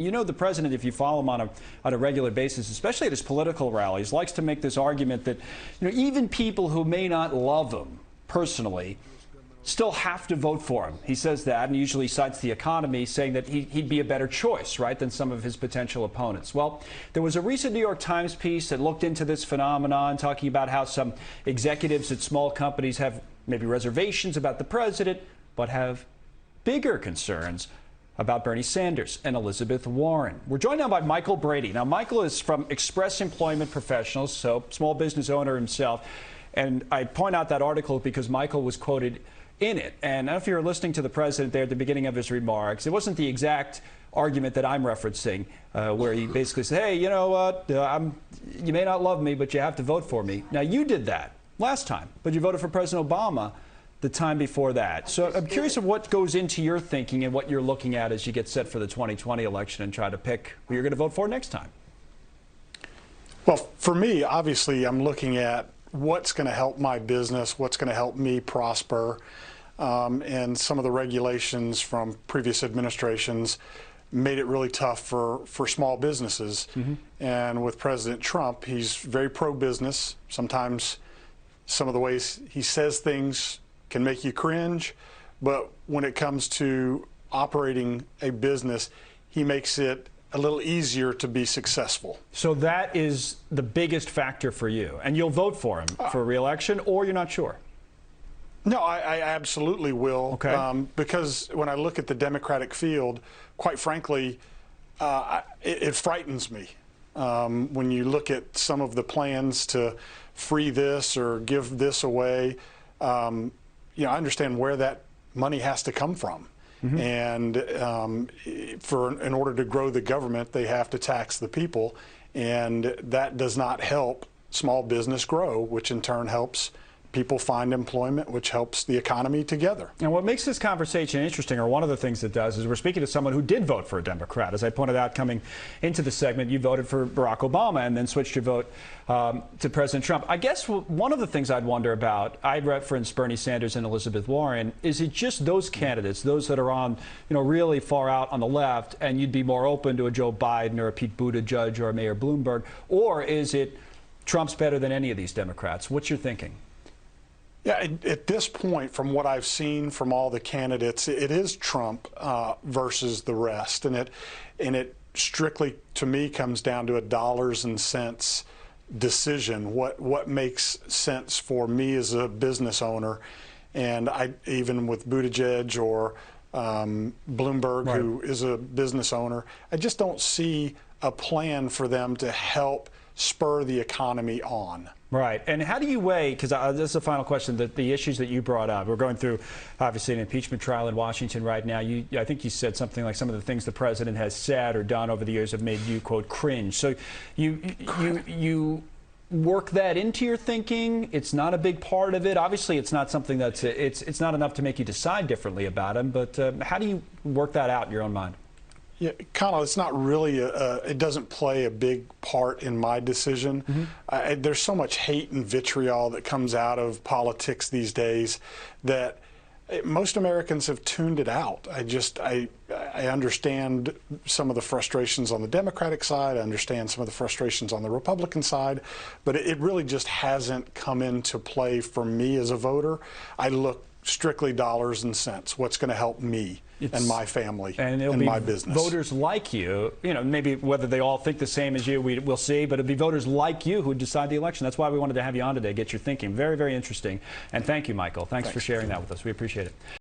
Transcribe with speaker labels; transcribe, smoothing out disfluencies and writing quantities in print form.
Speaker 1: You know, the president, if you follow him on a regular basis, especially at his political rallies, likes to make this argument that, even people who may not love him personally still have to vote for him. He says that, and usually cites the economy, saying that he'd be a better choice, right, than some of his potential opponents. Well, there was a recent New York Times piece that looked into this phenomenon, talking about how some executives at small companies have maybe reservations about the president, but have bigger concerns about Bernie Sanders and Elizabeth Warren. We're joined now by Michael Brady. Now, Michael is from Express Employment Professionals, so small business owner himself. And I point out that article because Michael was quoted in it. And I don't know if you were listening to the president there at the beginning of his remarks. It wasn't the exact argument that I'm referencing, where he basically said, hey, you know what, you may not love me, but you have to vote for me. Now, you did that last time, but you voted for President Obama the time before that. So I'm curious of what goes into your thinking and what you're looking at as you get set for the 2020 election and try to pick who you're going to vote for next time.
Speaker 2: Well, for me, obviously, I'm looking at what's going to help my business, what's going to help me prosper, and some of the regulations from previous administrations made it really tough for small businesses. And with President Trump, he's very pro-business. Sometimes some of the ways he says things can make you cringe, but when it comes to operating a business, he makes it a little easier to be successful.
Speaker 1: So that is the biggest factor for you, and you'll vote for him for re-election, or you're not sure?
Speaker 2: No, I absolutely will.
Speaker 1: Okay.
Speaker 2: Because when I look at the Democratic field, quite frankly, it frightens me. When you look at some of the plans to free this or give this away, I understand where that money has to come from. And in order to grow the government, they have to tax the people. And that does not help small business grow, which in turn helps people find employment, which helps the economy together.
Speaker 1: And what makes this conversation interesting, or one of the things it does, is we're speaking to someone who did vote for a Democrat. As I pointed out coming into the segment, you voted for Barack Obama and then switched your vote to President Trump. I guess one of the things I'd wonder about, I referenced Bernie Sanders and Elizabeth Warren, is it just those candidates, those that are on, really far out on the left, and you'd be more open to a Joe Biden or a Pete Buttigieg or a Mayor Bloomberg, or is it Trump's better than any of these Democrats? What's your thinking?
Speaker 2: Yeah, at this point, from what I've seen from all the candidates, it is Trump versus the rest, and it strictly, to me, comes down to a dollars and cents decision. What makes sense for me as a business owner, and even with Buttigieg or Bloomberg,
Speaker 1: right,
Speaker 2: who is a business owner, I just don't see a plan for them to help spur the economy on.
Speaker 1: Right. And how do you weigh, because this is the final question, the issues that you brought up. We're going through, obviously, an impeachment trial in Washington right now. I think you said something like some of the things the president has said or done over the years have made you, quote, cringe. So you work that into your thinking. It's not a big part of it. Obviously, it's not something that's, it's not enough to make you decide differently about him. But how do you work that out in your own mind?
Speaker 2: Yeah, Connell, it's not really, it doesn't play a big part in my decision. There's so much hate and vitriol that comes out of politics these days that most Americans have tuned it out. I understand some of the frustrations on the Democratic side. I understand some of the frustrations on the Republican side, but it really just hasn't come into play for me as a voter. I look strictly dollars and cents. What's going to help me and my family and my business?
Speaker 1: Voters like you, maybe whether they all think the same as you, we'll see, but it'll be voters like you who decide the election. That's why we wanted to have you on today, get your thinking. Very, very interesting. And thank you, Michael. Thanks for sharing that with us. We appreciate it.